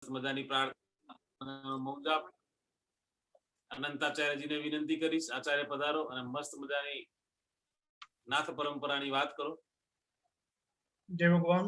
મજાની પ્રાર્થના મૌજ આપ અનંતાચાર્યજીને વિનંતી કરીશ, આચાર્ય પધારો અને મસ્ત મજાની નાથ પરંપરાની વાત કરો. જય ભગવાન.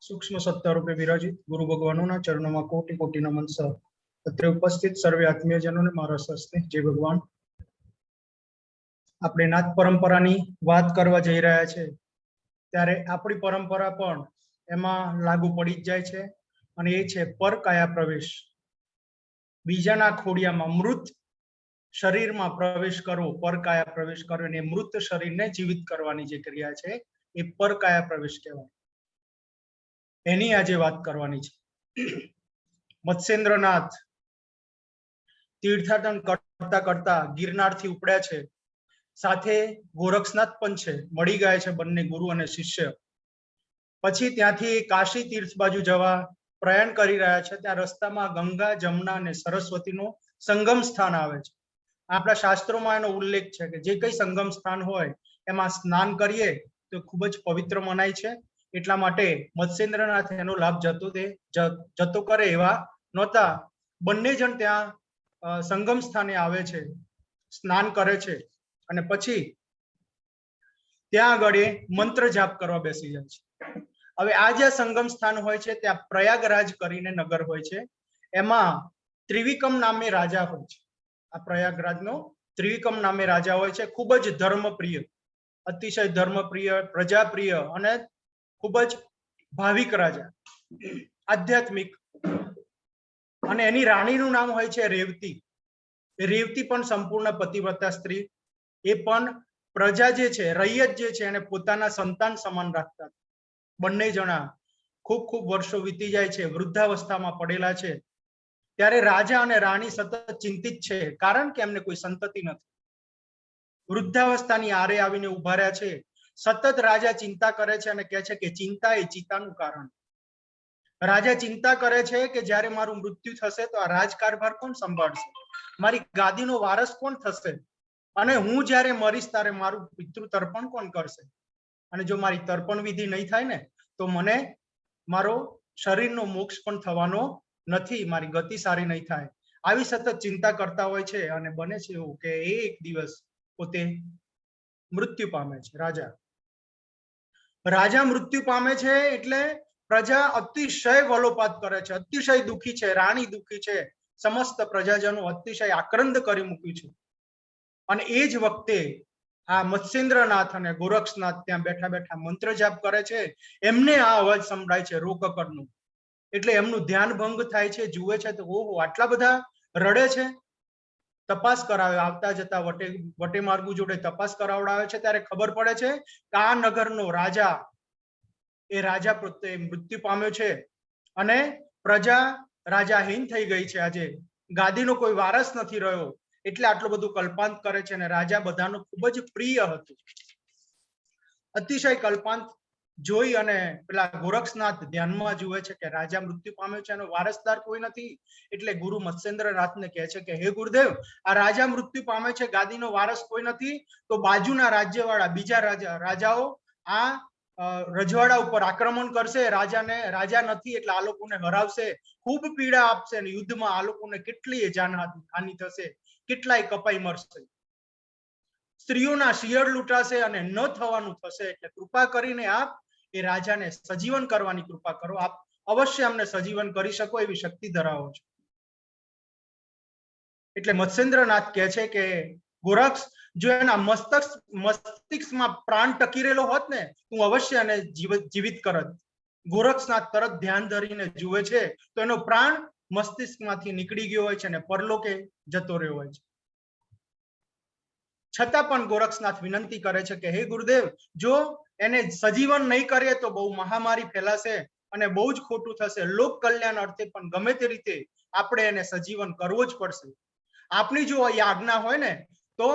સૂક્ષ્મ સત્તા રૂપે વિરાજિત ગુરુ ભગવાનોના ચરણોમાં કોટી કોટી નમન સહ. અત્રે ઉપસ્થિત સર્વે આત્મીયજનોને મારા સસ્તે જય ભગવાન. આપણે નાથ પરંપરાની વાત કરવા જઈ રહ્યા છે ત્યારે આપણી પરંપરા પણ એમાં લાગુ પડી જ જાય છે, અને એ છે પરકાયા પ્રવેશ. બીજાના ખોડિયામાં મૃત શરીરમાં પ્રવેશ કરવો, પરકાયા પ્રવેશ કરવો, અને મૃત શરીરને જીવિત કરવાની જે ક્રિયા છે એ પરકાયા પ્રવેશ કહેવાય. એની આજે વાત કરવાની છે. મત્સ્યેન્દ્રનાથ તીર્થાટન કરતા કરતા ગિરનારથી ઉપડ્યા છે, સાથે ગોરક્ષનાથ પણ છે, મળી ગયા છે બંને ગુરુ અને શિષ્ય. પછી ત્યાંથી કાશી તીર્થ બાજુ જવા પ્રયાણ કરી રહ્યા છે. ત્યાં રસ્તામાં ગંગા, જમના અને સરસ્વતીનું સંગમ સ્થાન આવે છે. આપણા શાસ્ત્રોમાં એનો ઉલ્લેખ છે કે જે કઈ સંગમ સ્થાન હોય એમાં સ્નાન કરીએ તો ખૂબ જ પવિત્ર મનાય છે. એટલા માટે મત્સ્યેન્દ્રનાથ એનો લાભ જતો કરે એવા નહોતા. બંને જણ ત્યાં સંગમ સ્થાને આવે છે, સ્નાન કરે છે, અને પછી ત્યાં આગળ મંત્ર જાપ કરવા બેસી જાય છે. હવે આ જે સંગમ સ્થાન હોય છે ત્યાં પ્રયાગરાજ કરીને નગર હોય છે. એમાં ત્રિવિક્રમ નામે રાજા હોય છે. આ પ્રયાગરાજનો ત્રિવિક્રમ નામે રાજા હોય છે. ખૂબ જ ધર્મપ્રિય, અતિશય ધર્મપ્રિય, પ્રજાપ્રિય અને ખૂબ જ ભાવિક રાજા, આધ્યાત્મિક. અને એની રાણીનું નામ હોય છે રેવતી. રેવતી પણ સંપૂર્ણ પતિવ્રતા સ્ત્રી. એ પણ પ્રજા જે છે, રૈયત જે છે, એને પોતાના સંતાન સમાન રાખતા. બંને જણા ખૂબ ખૂબ વર્ષો વીતી જાય છે, વૃદ્ધાવસ્થામાં પડેલા છે. ત્યારે રાજા અને રાણી સતત ચિંતિત છે, કારણ કે એમને કોઈ સંતતિ નથી. વૃદ્ધાવસ્થાની આરે આવીને ઉભા રહ્યા છે. સતત રાજા ચિંતા કરે છે અને કહે છે કે ચિંતા એ ચિંતાનું કારણ. રાજા ચિંતા કરે છે કે જ્યારે મારું મૃત્યુ થશે તો આ રાજકારભાર કોણ સંભાળશે, મારી ગાદીનો વારસ કોણ થશે, અને હું જ્યારે મરીશ ત્યારે મારું પિતૃ તર્પણ કોણ કરશે. અને જો મારી તર્પણ વિધિ નહીં થાય ને તો મને મારો શરીરનો મોક્ષ પણ થવાનો નથી, મારી ગતિ સારી નહીં થાય. આવી સતત ચિંતા કરતા હોય છે. અને બને છે એવું કે એક દિવસ પોતે મૃત્યુ પામે છે. રાજા મૃત્યુ પામે છે એટલે પ્રજા અતિશય વલોપાત કરે છે, અતિશય દુઃખી છે, રાણી દુઃખી છે, સમસ્ત પ્રજાજનો અતિશય આક્રંદ કરી મૂક્યું છે. અને એ જ વખતે આ મત્સ્યેન્દ્રનાથ અને ગોરક્ષનાથ ત્યાં બેઠા બેઠા મંત્ર જાપ કરે છે. એમને આ અવાજ સંભળાય છે રોકકરનું. એટલે એમનું ધ્યાન ભંગ થાય છે. જુએ છે તો ઓહો, આટલા બધા રડે છે. તપાસ કરાવે, આવતા જતા વટે માર્ગુ જોડે તપાસ કરાવડાવે છે. ત્યારે ખબર પડે છે કે આ નગરનો રાજા, એ રાજા પોતે મૃત્યુ પામ્યો છે અને પ્રજા રાજાહીન થઈ ગઈ છે. આજે ગાદીનો કોઈ વારસ નથી રહ્યો, એટલે આટલું બધું કલ્પાંત કરે છે. અને રાજા બધાનો ખૂબ જ પ્રિય હતું. અતિશય કલ્પાંત જોઈ અને પેલા ગોરક્ષનાથ ધ્યાનમાં જુએ છે કે રાજા મૃત્યુ પામ્યો છે, એનો વારસદાર કોઈ નથી. એટલે ગુરુ મત્સ્યેન્દ્રનાથને કહે છે કે હે ગુરુદેવ, આ રાજા મૃત્યુ પામે છે, ગાદીનો વારસ કોઈ નથી, તો બાજુના રાજ્યવાળા બીજા રાજાઓ આ રજવાડા ઉપર આક્રમણ કરશે, રાજા નથી એટલે આ લોકોને હરાવશે, ખૂબ પીડા આપશે, અને યુદ્ધમાં આ લોકોને કેટલીય જાનહાનિ થશે, કેટલાય કપાઈ મરશે, સ્ત્રીઓના શિયળ લૂંટાશે અને ન થવાનું થશે. એટલે કૃપા કરીને આપ એ રાજાને સજીવન કરવાની કૃપા કરો. આપ અવશ્ય અમને સજીવન કરી શકો એવી શક્તિ ધરાવો છો. એટલે મત્સ્યેન્દ્રનાથ કહે છે કે ગોરક્ષ, જો એના મસ્તિષ્કમાં પ્રાણ ટકી રહેલો હોત ને હું અવશ્ય એને જીવિત કરત. ગોરક્ષનાથ તરત ધ્યાન ધરીને જુએ છે તો એનો પ્રાણ મસ્તિષ્કમાંથી નીકળી ગયો હોય છે અને પરલોકે જતો રહ્યો હોય છે. છતાં પણ ગોરક્ષનાથ વિનંતી કરે છે કે હે ગુરુદેવ, જો એને સજીવન નહીં કરીએ તો બહુ મહામારી ફેલાશે અને બહુ જ ખોટું થશે. લોક કલ્યાણ અર્થે પણ ગમે તે રીતે આપણે એને સજીવન કરવો જ પડશે. આપની જો આજ્ઞા હોય ને તો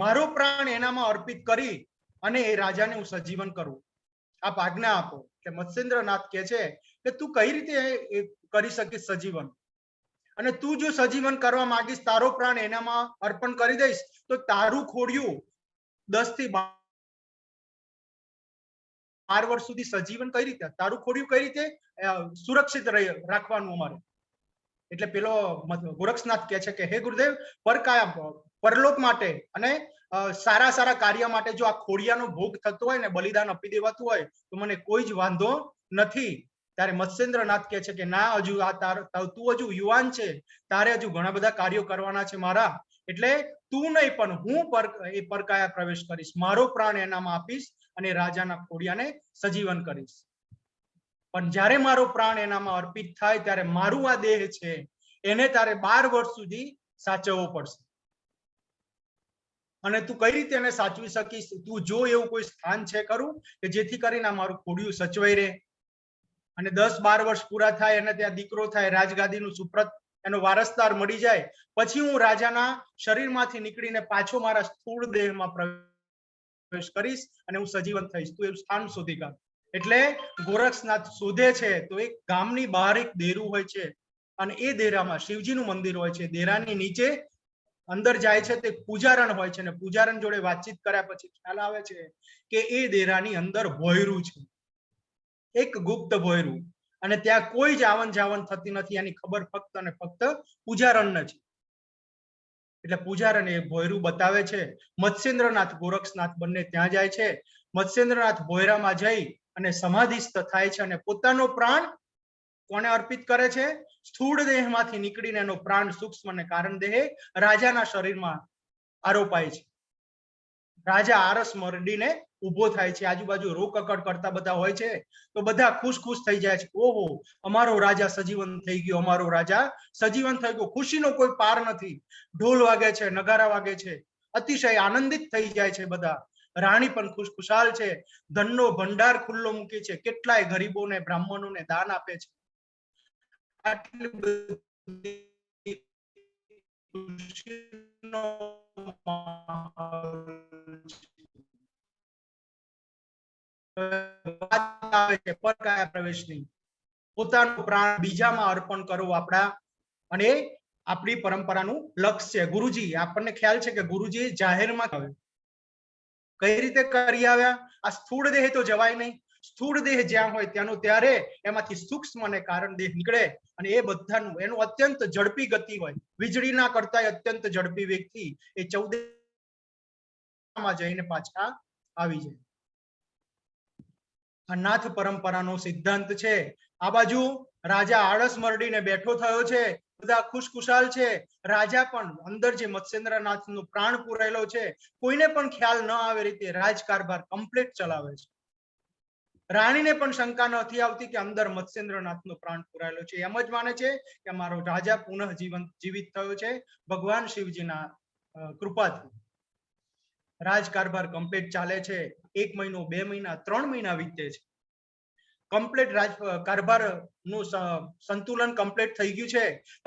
મારો પ્રાણ એનામાં અર્પિત કરી અને એ રાજાને હું સજીવન કરું. આપ આજ્ઞા આપો. એટલે મત્સ્યેન્દ્રનાથ કહે છે કે તું કઈ રીતે કરી શકીશ સજીવન, અને તું જો સજીવન કરવા માંગીશ, તારો પ્રાણ એનામાં અર્પણ કરી દઈશ તો તારું ખોડિયું 10 થી 12 વર્ષ સુધી સજીવન કઈ રીતે, તારું ખોડિયું કઈ રીતે સુરક્ષિત રાખવાનું અમારે. એટલે પેલો ગોરક્ષનાથ કહે છે કે હે ગુરુદેવ, પરલોક માટે અને સારા સારા કાર્ય માટે જો આ ખોડિયાનો ભોગ થતો હોય ને બલિદાન આપી દેવાતું હોય તો મને કોઈ જ વાંધો નથી. ત્યારે મત્સ્યેન્દ્રનાથ કહે છે કે ના, હજુ તું હજુ યુવાન છે, તારે હજુ ઘણા બધા કાર્યો કરવાના છે મારા, એટલે તું નહીં પણ હું એ પરકાયા પ્રવેશ કરીશ, મારો પ્રાણ એનામાં આપીશ અને રાજાના ખોડિયાને સજીવન કરીશ. પણ જ્યારે મારો પ્રાણ એનામાં અર્પિત થાય ત્યારે મારું આ દેહ છે એને તારે 12 વર્ષ સુધી સાચવવો પડશે. અને તું કઈ રીતે એને સાચવી શકીશ? તું જો એવું કોઈ સ્થાન છે ખરું કે જેથી કરીને મારું ખોડિયું સચવાઈ રહે અને 10-12 વર્ષ પૂરા થાય અને ત્યાં દીકરો થાય, રાજગાદીનું સુપ્રત એનો વારસદાર મળી જાય, પછી હું રાજાના શરીરમાંથી નીકળીને પાછો મારા સ્થૂળ દેહમાં પ્રવેશ કરીશ અને હું સજીવન થઈશ. તું એવું સ્થાન શોધી કાઢ. એટલે ગોરક્ષનાથ શોધે છે તો એક ગામની બહાર એક દેરું હોય છે અને એ દેરામાં શિવજીનું મંદિર હોય છે. દેરાની નીચે અંદર જાય છે તે પૂજારણ હોય છે અને પૂજારણ જોડે વાતચીત કર્યા પછી ખ્યાલ આવે છે કે એ દેરાની અંદર ભોયરું છે, એક ગુપ્ત ભોયરું, અને ત્યાં કોઈ જ આવન જાવન થતી નથી. એની ખબર ફક્ત અને ફક્ત પૂજારણને છે. એટલે પૂજારણ એ ભોયરું બતાવે છે. મત્સ્યેન્દ્રનાથ ગોરક્ષનાથ બંને ત્યાં જાય છે. મત્સ્યેન્દ્રનાથ ભોયરામાં જઈ અને સમાધિસ્થ થાય છે અને પોતાનો પ્રાણ કોને અર્પિત કરે છે? સ્થૂળ દેહમાંથી નીકળીને એનો પ્રાણ સૂક્ષ્મ અને કારણ દેહે રાજાના શરીરમાં આરોપાય છે. રાજા આરસ મરડીને ઉભો થાય છે. આજુબાજુ રોકકડ કરતા બધા હોય છે તો બધા ખુશ થઈ જાય છે. ઓહો, અમારો રાજા સજીવન થઈ ગયો, અમારો રાજા સજીવન થઈ ગયો. ખુશીનો કોઈ પાર નથી. ઢોલ વાગે છે, નગારા વાગે છે, અતિશય આનંદિત થઈ જાય છે બધા. રાણી પણ ખુશખુશાલ છે, ધનનો ભંડાર ખુલ્લો મૂકે છે, કેટલાય ગરીબોને બ્રાહ્મણોને દાન આપે છે. આટલી બધી ખુશીનો પરકાયા પ્રવેશની, પોતાનો પ્રાણ બીજામાં અર્પણ કરો આપણા, અને આપણી પરંપરાનું લક્ષ્ય. ગુરુજી, આપણને ખ્યાલ છે કે ગુરુજી જાહેરમાં કઈ રીતે કરી આવ્યા? આ સ્થૂળ દેહ તો જવાય નહીં. સ્થૂળ દેહ જ્યાં હોય ત્યાંનું ત્યારે એમાંથી સૂક્ષ્મ અને કારણ દેહ નીકળે અને એ બધાનું એનું અત્યંત ઝડપી ગતિ હોય. વીજળીના કરતા અત્યંત ઝડપી વેગથી એ 14 માં જઈને પાછા આવી જાય. આ નાથ પરંપરાનો સિદ્ધાંત છે. આ બાજુ રાજા આળસ મરડીને બેઠો થયો છે, બધા ખુશખુશાલ છે. રાજા પણ અંદર જે મત્સ્યેન્દ્રનાથનો પ્રાણ પુરાયેલો છે, કોઈને પણ ખ્યાલ ન આવે રીતે રાજકારભાર કમ્પ્લીટ ચલાવે છે. રાણીને પણ શંકા નથી આવતી કે અંદર મત્સ્યેન્દ્રનાથનો પ્રાણ પુરાયેલો છે. એમ જ માને છે કે મારો રાજા પુનઃ જીવિત થયો છે ભગવાન શિવજીના કૃપાથી. રાજકારભાર કમ્પ્લીટ ચાલે છે. 1 મહિનો, 2 મહિના, 3 મહિના વીતે છે. કમ્પ્લીટ રાજકારભાર નું સંતુલન કમ્પ્લીટ થઈ ગયું છે.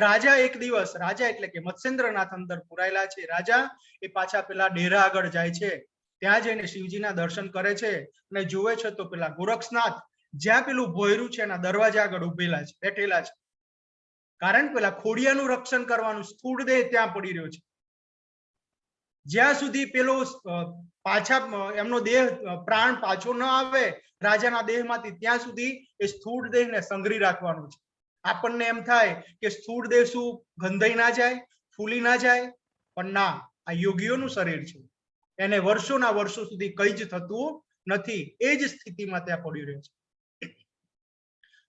રાજા એક દિવસ, રાજા એટલે કે મત્સ્યેન્દ્રનાથ અંદર પુરાયેલા છે. રાજા એ પાછા પેલા ડેરા આગળ જાય છે. ત્યાં જઈને શિવજીના દર્શન કરે છે અને જોવે છે તો પેલા ગોરક્ષનાથ જ્યાં પેલું ભોયરું છે એના દરવાજા આગળ ઉભેલા છે, બેઠેલા છે. કારણ પેલા ખોડિયાનું રક્ષણ કરવાનું સ્થૂળ દેહ ત્યાં પડી રહ્યો છે. જ્યાં સુધી પેલો પાછા એમનો દેહ પ્રાણ પાછો ન આવે રાજાના દેહમાંથી, ત્યાં સુધી એ સ્થૂળ દેહને સંગ્રહી રાખવાનું છે. આપણને એમ થાય કે સ્થૂળ દેહ શું ગંધાઈ ના જાય, ફૂલી ના જાય, પણ ના, આ યોગીઓનું શરીર છે. એને વર્ષોના વર્ષો સુધી કઈ જ થતું નથી. એ જ સ્થિતિમાં ત્યાં પડી રહ્યો છે.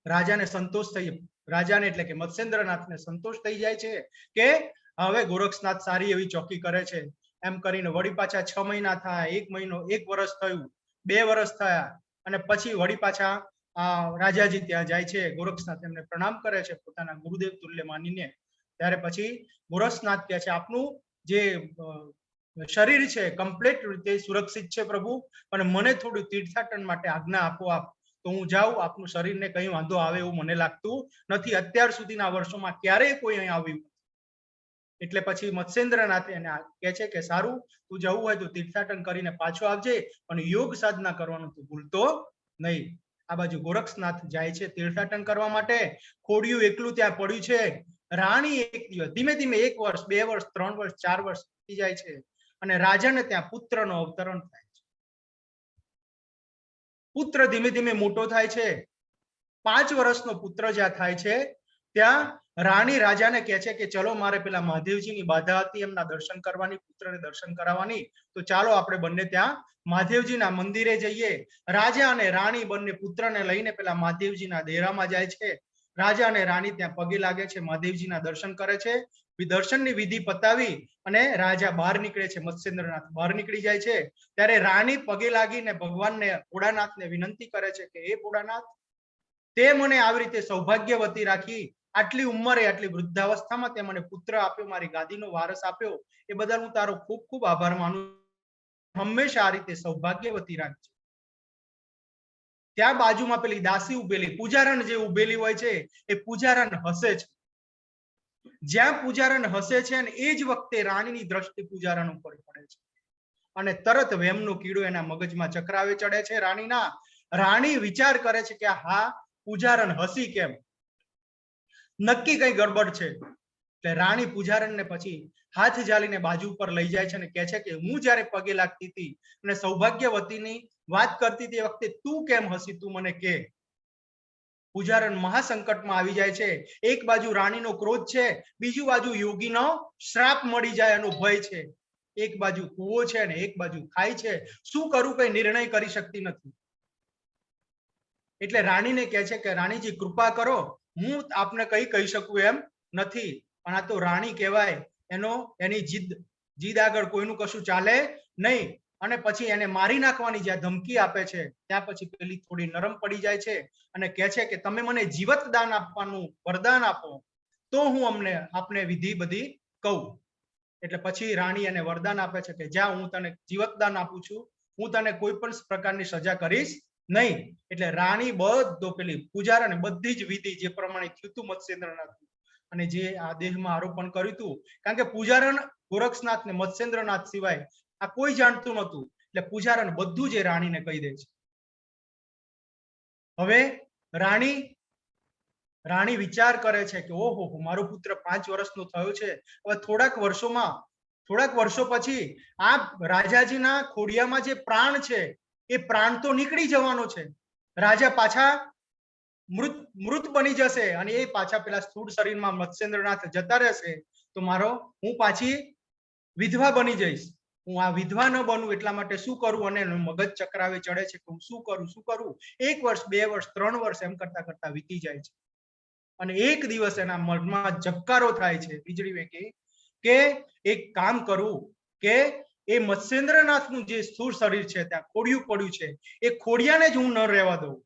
રાજાને સંતોષ થઈ, રાજાને એટલે કે મત્સ્યેન્દ્રનાથને સંતોષ થઈ જાય છે કે હવે ગોરક્ષનાથ સારી એવી ચોકી કરે છે. એમ કરીને વળી પાછા 6 મહિના થયા, 1 મહિનો, 1 વર્ષ થયું, 2 વર્ષ થયા અને પછી વળી પાછા રાજાજી ત્યાં જાય છે. ગોરક્ષનાથ એમને પ્રણામ કરે છે પોતાના ગુરુદેવ તુલ્ય માનીને. ત્યારે પછી ગોરક્ષનાથ કહે છે આપનું જે શરીર છે કમ્પ્લીટ રીતે સુરક્ષિત છે પ્રભુ, પણ મને થોડું તીર્થાટન માટે આજ્ઞા આપો આપ, તો હું જાઉં. આપનું શરીરને કઈ વાંધો આવે એવું મને લાગતું નથી. અત્યાર સુધીના વર્ષોમાં ક્યારેય કોઈ અહીં આવ્યું. એટલે પછી મત્સ્યેન્દ્રનાથ એને કહે છે કે સારું, તું જવું હોય તો તીર્થાટન કરીને પાછો આવજે, પણ યોગ સાધના કરવાનું તું ભૂલતો નહીં. આ બાજુ ગોરક્ષનાથ જાય છે તીર્થાટન કરવા માટે. ખોડિયું એકલું ત્યાં પડ્યું છે. રાણી એક દિવસ ધીમે ધીમે 1 વર્ષ, 2 વર્ષ, 3 વર્ષ, 4 વર્ષ થઈ જાય છે અને રાજાને ત્યાં પુત્રનો અવતરણ થાય છે. પુત્ર ધીમે ધીમે મોટો થાય છે. 5 વર્ષનો પુત્ર જ્યાં થાય છે ત્યાં રાણી રાજાને કહે છે કે ચલો મારે પેલા મહાદેવજીની બાધા હતી એમના દર્શન કરવાની, પુત્રને દર્શન કરાવવાની, તો ચાલો આપણે બંને ત્યાં મહાદેવજીના મંદિરે જઈએ. રાજા અને રાણી બંને પુત્રને લઈને પેલા મહાદેવજીના ડેરામાં જાય છે. રાજા અને રાણી ત્યાં પગે લાગે છે, મહાદેવજીના દર્શન કરે છે. દર્શનની વિધિ પતાવી અને રાજા બહાર નીકળે છે, મત્સ્યેન્દ્રનાથ બહાર નીકળી જાય છે. ત્યારે રાણી પગે લાગીને ભગવાનને ભોળાનાથને વિનંતી કરે છે કે હે ભોળાનાથ, તે મને આવી રીતે સૌભાગ્યવતી રાખી, આટલી ઉંમરે આટલી વૃદ્ધાવસ્થામાં તે મને પુત્ર આપ્યો, મારી ગાદીનો વારસ આપ્યો, એ બદલ હું તારો ખૂબ ખૂબ આભાર માનું. હંમેશા આ રીતે સૌભાગ્યવતી રાખજે. ત્યાં બાજુમાં પેલી દાસી ઉભેલી, પૂજારણ જે ઉભેલી હોય છે એ પૂજારણ હસે છે. જ્યાં પૂજારણ હસે છે ને એ જ વખતે રાણીની દ્રષ્ટિ પૂજારણ ઉપર પડે છે અને તરત વેમનો કીડો એના મગજમાં ચક્રાવે ચડે છે રાણીના. રાણી વિચાર કરે છે કે હા પૂજારણ હસી કેમ, નક્કી કઈ ગડબડ છે. એટલે રાણી પૂજારણને પછી હાથ ઝાલીને બાજુ ઉપર લઈ જાય છે અને કહે છે કે હું જ્યારે પગે લાગતી હતી અને સૌભાગ્યવતીની વાત કરતી હતી એ વખતે તું કેમ હસી, તું મને કે. પૂજારણ મહાસંકટમાં આવી જાય છે. એક બાજુ રાણીનો ક્રોધ છે, બીજું બાજુ યોગીનો શ્રાપ મળી જાય એનો ભય છે. એક બાજુ કૂવો છે અને એક બાજુ ખાઈ છે. શું કરું કઈ નિર્ણય કરી શકતી નથી. એટલે રાણીને કહે છે કે રાણીજી કૃપા કરો, હું આપને કઈ કહી શકું એમ નથી, પણ આ તો રાણી કહેવાય, એની જીદ આગળ કોઈનું કશું ચાલે નહીં. અને પછી એને મારી નાખવાની જ્યાં ધમકી આપે છે ત્યાં પછી પેલી થોડી નરમ પડી જાય છે અને કહે છે કે તમે મને જીવત દાન આપવાનું વરદાન આપો તો હું આપને વિધિ બધી કહું. એટલે પછી રાણી એને વરદાન આપે છે કે જા, હું તને જીવત દાન આપું છું, હું તને કોઈ પણ પ્રકારની સજા કરીશ નહીં. એટલે રાણી બધો પેલી પૂજારાને બધી જ વિધિ જે પ્રમાણે થયું હતું મત્સ્યેન્દ્રનાથ અને જે આ દેહમાં આરોપણ કર્યું હતું, કારણ કે પૂજારણ ગોરક્ષનાથ ને મત્સ્યેન્દ્રનાથ સિવાય આ કોઈ જાણતું નહોતું. એટલે પૂજારણ બધું જ રાણીને કહી દે છે. હવે રાણી વિચાર કરે છે કે ઓહો, મારો પુત્ર 5 વર્ષનો થયો છે, હવે થોડાક વર્ષો પછી આ રાજાજીના ખોડિયામાં જે પ્રાણ છે એ પ્રાણ તો નીકળી જવાનો છે. રાજા પાછા મૃત બની જશે અને એ પાછા પેલા સ્થૂળ શરીરમાં મત્સ્યેન્દ્રનાથ જતા રહેશે, તો હું પાછી વિધવા બની જઈશ. હું આ વિધવા ન બનું એટલા માટે શું કરું, અને મગજ ચક્રાવે ચડે છે કે હું શું કરું. 1 વર્ષ 2 વર્ષ 3 વર્ષ એમ કરતા કરતા વીતી જાય છે અને એક દિવસ એના મનમાં ઝબકારો થાય છે, વીજળી વેગે, કે એક કામ કરું કે એ મત્સ્યેન્દ્રનાથનું જે સ્થૂળ શરીર છે ત્યાં ખોડિયું પડ્યું છે, એ ખોડિયાને જ હું ન રહેવા દઉં.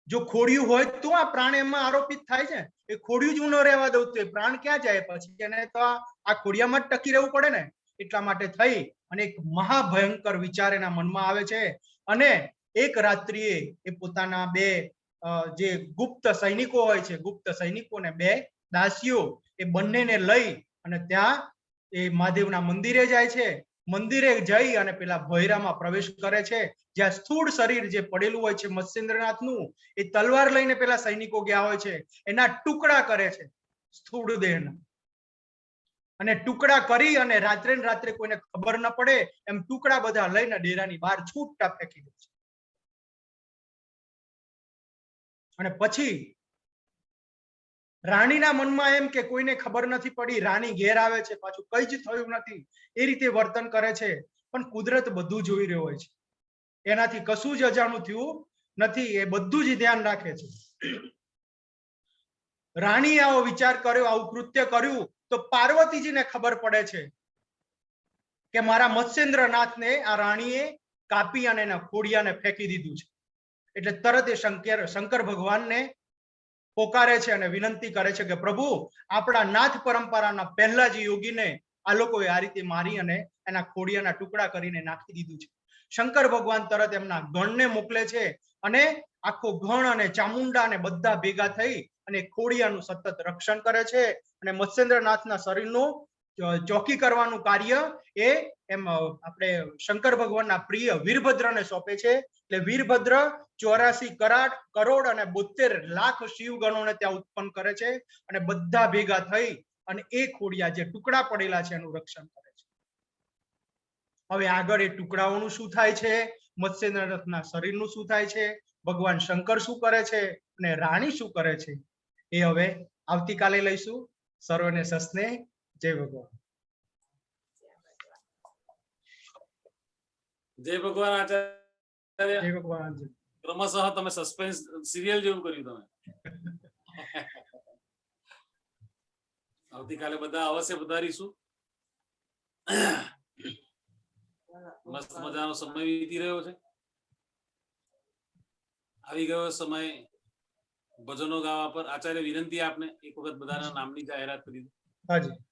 જો ખોડિયું હોય તો આ પ્રાણ એમાં આરોપિત થાય છે, એ ખોડિયું જ હું ન રહેવા દઉં તો એ પ્રાણ ક્યાં જાય, પછી એને તો આ ખોડિયામાં જ ટકી રહેવું પડે ને. એટલા માટે થઈ અને એક મહાભયંકર વિચાર એના મનમાં આવે છે અને એક રાત્રિએ એ પોતાના 2 જે ગુપ્ત સૈનિકો હોય છે, ગુપ્ત સૈનિકોને 2 દાસીઓ, એ બંનેને લઈ અને ત્યાં એ મહાદેવના મંદિરે જાય છે. મંદિરે જઈ અને પેલા ભોયરામાં પ્રવેશ કરે છે, જ્યાં સ્થૂળ શરીર જે પડેલું હોય છે મત્સ્યેન્દ્રનાથનું, એ તલવાર લઈને પેલા સૈનિકો ગયા હોય છે, એના ટુકડા કરે છે સ્થૂળ દેહના. અને ટુકડા કરી અને રાત્રે ને રાત્રે કોઈને ખબર ન પડે એમ ટુકડા બધા લઈને ડેરાની બહાર છૂટા ફેંકી દે છે. અને પછી રાણીના મનમાં એમ કે કોઈને ખબર નથી પડી, રાણી ઘેર આવે છે, પાછું કઈ જ થયું નથી, એ રીતે વર્તન કરે છે. પણ કુદરત બધું જોઈ રહ્યો હોય છે, એનાથી કશું જ અજાણું થયું નથી, એ બધું જ ધ્યાન રાખે છે. રાણીએ આવો વિચાર કર્યો, આવું કૃત્ય કર્યું તો પાર્વતીજીને ખબર પડે છે કે મારા મત્સ્યેન્દ્રનાથને આ રાણીએ કાપી અને એના ખોડિયાને ફેંકી દીધું છે. એટલે તરત એ શંકર ભગવાનને પોકારે છે અને વિનંતી કરે છે કે પ્રભુ, આપણા નાથ પરંપરાના પહેલા જ યોગીને આ લોકોએ આ રીતે મારી અને એના ખોડિયાના ટુકડા કરીને નાખી દીધું છે. શંકર ભગવાન તરત એમના ગણને મોકલે છે અને આખો ગણ અને ચામુંડા અને બધા ભેગા થઈ અને ખોડિયાનું સતત રક્ષણ કરે છે અને મત્સ્યેન્દ્રનાથના શરીરનું ચોકી કરવાનું કાર્ય એ એમ આપણે શંકર ભગવાનના પ્રિય વીરભદ્રને સોંપે છે. એટલે વીરભદ્ર 84 કરોડ અને 72 લાખ શિવગણોને ત્યાં ઉત્પન્ન કરે છે અને બધા ભેગા થઈ અને એ ખોડિયા જે ટુકડા પડેલા છે એનું રક્ષણ કરે છે. હવે આગળ એ ટુકડાઓનું શું થાય છે, મત્સ્યનાથના શરીરનું શું થાય છે, ભગવાન શંકર શું કરે છે અને રાણી શું કરે છે, એ હવે આવતીકાલે લઈશું. સર્વને સસ્ને જય ભગવાન. જય ભગવાન આચાર્ય. જય ભગવાન. ક્રમશઃ તમે સસ્પેન્સ સિરિયલ જેવું કર્યું તમે. આવતીકાલે બધા અવશ્ય પધારીશું. મસ્ત મજાનો સમય વીતી રહ્યો છે. આવી ગયો સમય ભજનો ગાવા પર. આચાર્ય વિનંતી આપને એક વખત બધાના નામની જાહેરાત કરી દો. હાજી.